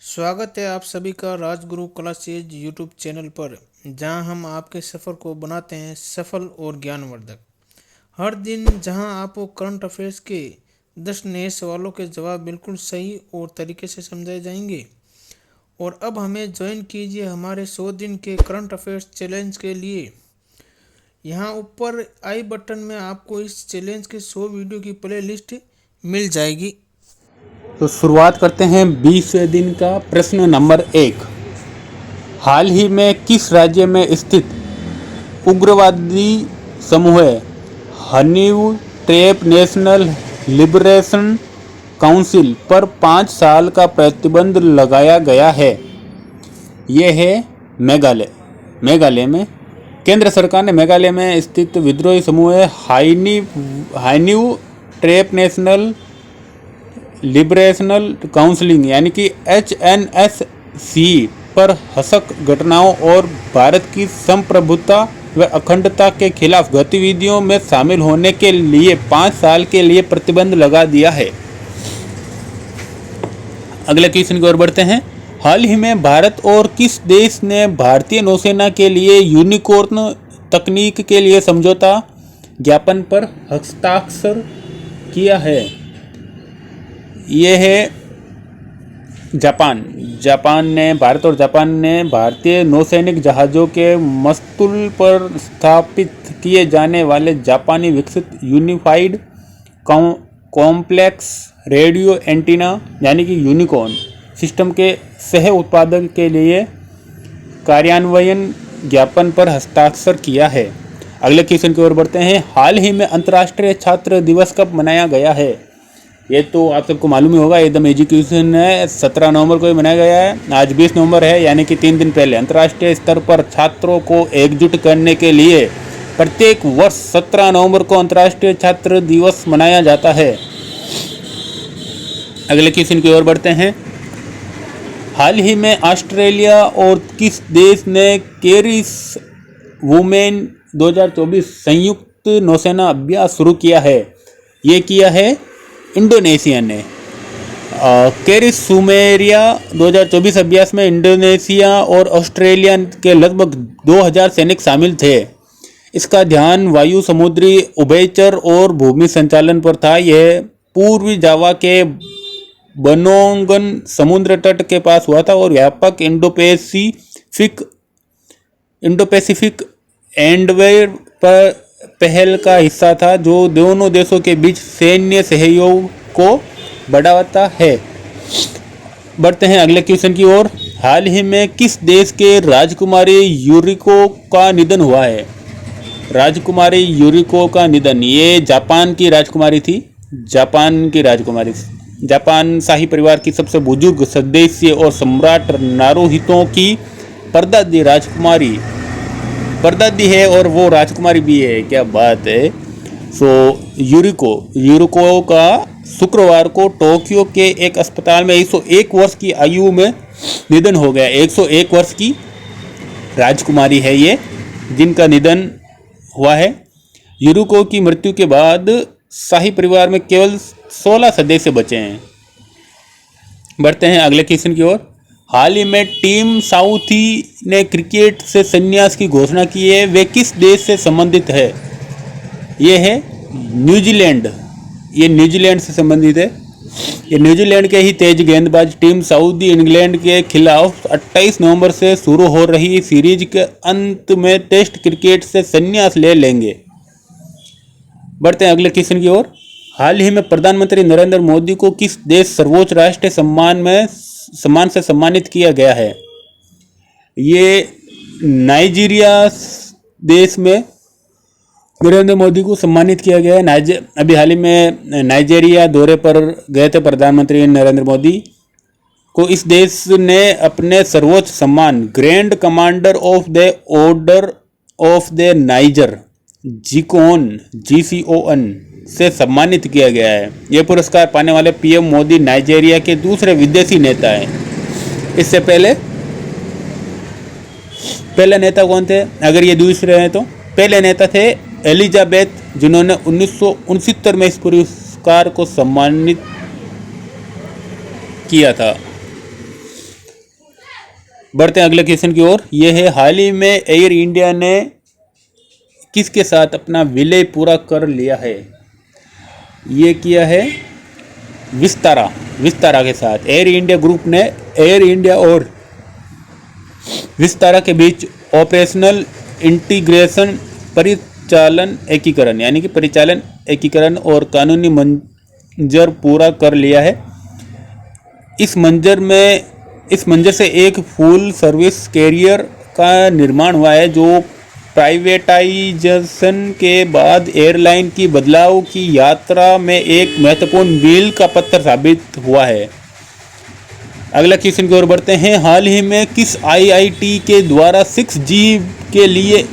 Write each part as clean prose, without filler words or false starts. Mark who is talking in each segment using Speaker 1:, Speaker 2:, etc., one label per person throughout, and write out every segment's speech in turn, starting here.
Speaker 1: स्वागत है आप सभी का राजगुरु क्लासेज यूट्यूब चैनल पर, जहां हम आपके सफ़र को बनाते हैं सफल और ज्ञानवर्धक। हर दिन जहां आपको करंट अफेयर्स के 10 नए सवालों के जवाब बिल्कुल सही और तरीके से समझाए जाएंगे। और अब हमें ज्वाइन कीजिए हमारे 100 दिन के करंट अफेयर्स चैलेंज के लिए। यहाँ ऊपर आई बटन में आपको इस चैलेंज के 100 वीडियो की प्ले लिस्ट मिल जाएगी।
Speaker 2: तो शुरुआत करते हैं 20 दिन का। प्रश्न नंबर 1, हाल ही में किस राज्य में स्थित उग्रवादी समूह हनीव ट्रैप नेशनल लिबरेशन काउंसिल पर 5 साल का प्रतिबंध लगाया गया है? यह है मेघालय में। केंद्र सरकार ने मेघालय में स्थित विद्रोही समूह हाइनीव ट्रैप नेशनल लिबरेशनल काउंसिलिंग यानी कि HNSC पर हिंसक घटनाओं और भारत की संप्रभुता व अखंडता के खिलाफ गतिविधियों में शामिल होने के लिए 5 साल के लिए प्रतिबंध लगा दिया है। अगले क्वेश्चन की ओर बढ़ते हैं। हाल ही में भारत और किस देश ने भारतीय नौसेना के लिए यूनिकॉर्न तकनीक के लिए समझौता ज्ञापन पर हस्ताक्षर किया है? यह है भारत और जापान ने भारतीय नौसैनिक जहाज़ों के मस्तूल पर स्थापित किए जाने वाले जापानी विकसित यूनिफाइड कॉम्प्लेक्स रेडियो एंटीना यानी कि यूनिकॉर्न सिस्टम के सह उत्पादन के लिए कार्यान्वयन ज्ञापन पर हस्ताक्षर किया है। अगले क्वेश्चन की ओर बढ़ते हैं। हाल ही में अंतर्राष्ट्रीय छात्र दिवस कब मनाया गया है? ये तो आप सबको मालूम ही होगा, एकदम एजुकेशन है। 17 नवंबर को ही मनाया गया है। आज 20 नवंबर है, यानी कि 3 दिन पहले अंतर्राष्ट्रीय स्तर पर छात्रों को एकजुट करने के लिए प्रत्येक वर्ष 17 नवंबर को अंतर्राष्ट्रीय छात्र दिवस मनाया जाता है। अगले क्वेश्चन की ओर बढ़ते हैं। हाल ही में ऑस्ट्रेलिया और किस देश ने केरिस वुमेन 2024 संयुक्त नौसेना अभ्यास शुरू किया है? ये किया है इंडोनेशिया ने। केरिस सुमेरिया 2024 अभ्यास में इंडोनेशिया और ऑस्ट्रेलिया के लगभग 2000 सैनिक शामिल थे। इसका ध्यान वायु, समुद्री, उभयचर और भूमि संचालन पर था। यह पूर्वी जावा के बनोंगन समुद्र तट के पास हुआ था और व्यापक इंडो पैसिफिक एंडवेयर पर पहल का हिस्सा था, जो दोनों देशों के बीच सैन्य सहयोग को बढ़ाता है। बढ़ते हैं अगले क्वेश्चन की ओर। हाल ही में किस देश के राजकुमारी यूरिको का निधन हुआ है? राजकुमारी यूरिको का निधन, ये जापान की राजकुमारी थी। जापान शाही परिवार की सबसे बुजुर्ग सदस्य और सम्राट नारुहितो की परदादी है और वो राजकुमारी भी है। क्या बात है। यूरिको का शुक्रवार को टोक्यो के एक अस्पताल में 101 वर्ष की आयु में निधन हो गया। 101 वर्ष की राजकुमारी है ये, जिनका निधन हुआ है। यूरिको की मृत्यु के बाद शाही परिवार में केवल 16 सदस्य बचे हैं। बढ़ते हैं अगले क्वेश्चन की ओर। हाल ही में टीम साउथी ने क्रिकेट से संन्यास की घोषणा की है। वे किस देश से संबंधित है? ये है न्यूजीलैंड। ये न्यूजीलैंड से संबंधित है। ये न्यूजीलैंड के ही तेज गेंदबाज टीम साउदी इंग्लैंड के खिलाफ 28 नवंबर से शुरू हो रही सीरीज के अंत में टेस्ट क्रिकेट से संन्यास ले लेंगे। बढ़ते हैं अगले क्वेश्चन की ओर। हाल ही में प्रधानमंत्री नरेंद्र मोदी को किस देश सर्वोच्च राष्ट्रीय सम्मान से सम्मानित किया गया है? ये नाइजीरिया देश में नरेंद्र मोदी को सम्मानित किया गया है। अभी हाल ही में नाइजीरिया दौरे पर गए थे प्रधानमंत्री नरेंद्र मोदी को। इस देश ने अपने सर्वोच्च सम्मान grand commander of the order of the niger GCON से सम्मानित किया गया है। यह पुरस्कार पाने वाले PM मोदी नाइजीरिया के दूसरे विदेशी नेता हैं। इससे पहले नेता कौन थे? अगर ये दूसरे हैं तो पहले नेता थे एलिजाबेथ, जिन्होंने 1969 में इस पुरस्कार को सम्मानित किया था। बढ़ते हैं अगले क्वेश्चन की ओर। यह है, हाल ही में एयर इंडिया ने किसके साथ अपना विलय पूरा कर लिया है? ये किया है विस्तारा के साथ। एयर इंडिया ग्रुप ने एयर इंडिया और विस्तारा के बीच ऑपरेशनल इंटीग्रेशन परिचालन एकीकरण और कानूनी मंजर पूरा कर लिया है। इस मंजर से एक फुल सर्विस कैरियर का निर्माण हुआ है, जो प्राइवेटाइजेशन के बाद एयरलाइन की बदलाव की यात्रा में एक महत्वपूर्ण मील का पत्थर साबित हुआ है। अगला क्वेश्चन की ओर बढ़ते हैं। हाल ही में किस आईआईटी के द्वारा 6G के लिए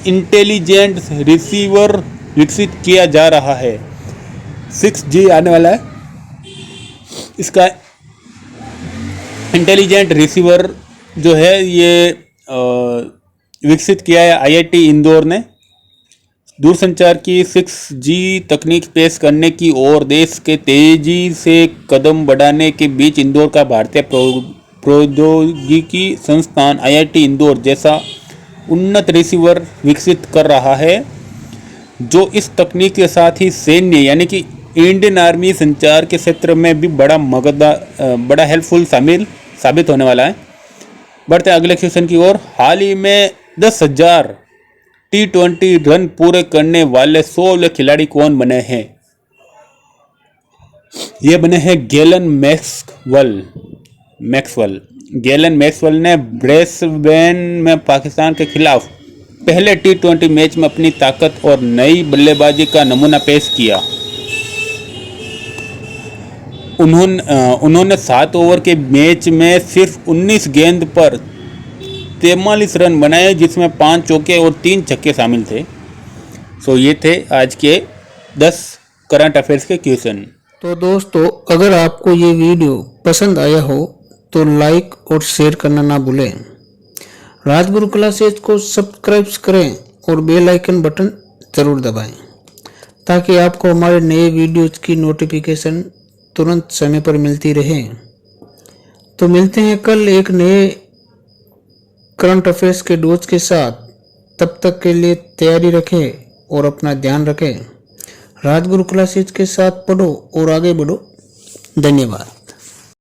Speaker 2: इंटेलिजेंट रिसीवर विकसित किया जा रहा है? 6G आने वाला है, इसका इंटेलिजेंट रिसीवर जो है ये विकसित किया है आईआईटी इंदौर ने। दूरसंचार की 6G तकनीक पेश करने की ओर देश के तेजी से कदम बढ़ाने के बीच इंदौर का भारतीय प्रौद्योगिकी संस्थान आईआईटी इंदौर जैसा उन्नत रिसीवर विकसित कर रहा है, जो इस तकनीक के साथ ही सैन्य यानी कि इंडियन आर्मी संचार के क्षेत्र में भी बड़ा हेल्पफुल साबित होने वाला है। बढ़ते हैं अगले क्वेश्चन की ओर। हाल ही में 10,000 T20 रन पूरे करने वाले 100 खिलाड़ी कौन बने हैं? ये बने हैं गैलन मैक्सवेल। गैलन मैक्सवेल ने ब्रिस्बेन में पाकिस्तान के खिलाफ पहले T20 मैच में अपनी ताकत और नई बल्लेबाजी का नमूना पेश किया। उन्होंने 7 ओवर के मैच में सिर्फ 19 गेंद पर 43 रन बनाए, जिसमें 5 चौके और 3 छक्के शामिल थे। सो ये थे आज के 10 करंट अफेयर्स के क्वेश्चन।
Speaker 1: तो दोस्तों, अगर आपको ये वीडियो पसंद आया हो तो लाइक और शेयर करना ना भूलें। राजगुरु क्लासेज को सब्सक्राइब करें और बेल आइकन बटन ज़रूर दबाएं, ताकि आपको हमारे नए वीडियोज की नोटिफिकेशन तुरंत समय पर मिलती रहे। तो मिलते हैं कल एक नए करंट अफेयर्स के डोज के साथ। तब तक के लिए तैयारी रखें और अपना ध्यान रखें। राजगुरु क्लासेज के साथ पढ़ो और आगे बढ़ो। धन्यवाद।